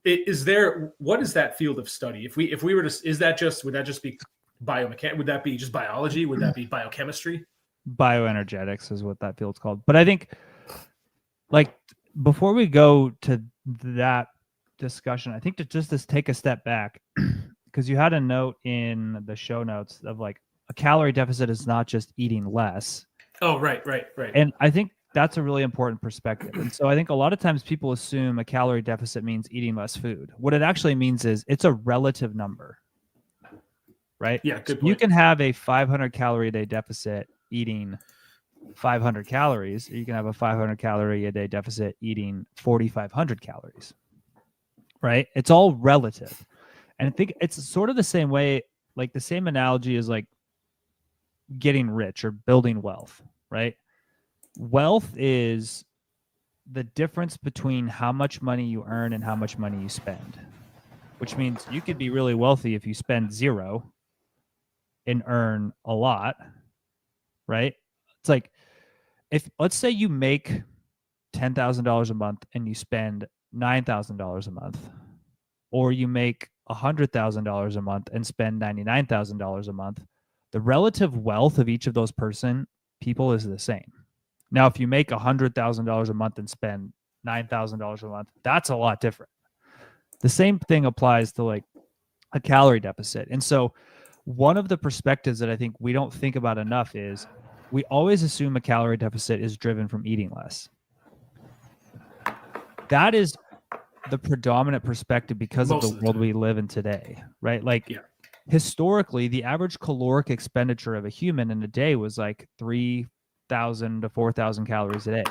what is that field of study? If we were to, would that just be biomechanics? Would that be just biology? Would that be biochemistry? Bioenergetics is what that field's called. But I think, like, before we go to that discussion, I think to just take a step back, because you had a note in the show notes of like a calorie deficit is not just eating less. Oh, right. And I think that's a really important perspective. And so I think a lot of times people assume a calorie deficit means eating less food. What it actually means is it's a relative number, right? Yeah, good point. You can have a 500 calorie a day deficit eating 500 calories, or you can have a 500 calorie a day deficit eating 4,500 calories, right? It's all relative. And I think it's sort of the same way, like the same analogy is like getting rich or building wealth, right? Wealth is the difference between how much money you earn and how much money you spend, which means you could be really wealthy if you spend zero and earn a lot, right? It's like, if let's say you make $10,000 a month and you spend $9,000 a month, or you make $100,000 a month and spend $99,000 a month, the relative wealth of each of those people is the same. Now, if you make $100,000 a month and spend $9,000 a month, that's a lot different. The same thing applies to like a calorie deficit. And so one of the perspectives that I think we don't think about enough is we always assume a calorie deficit is driven from eating less. That is the predominant perspective because of the world we live in today, right? Like historically, the average caloric expenditure of a human in a day was like 3,000 to 4,000 calories a day.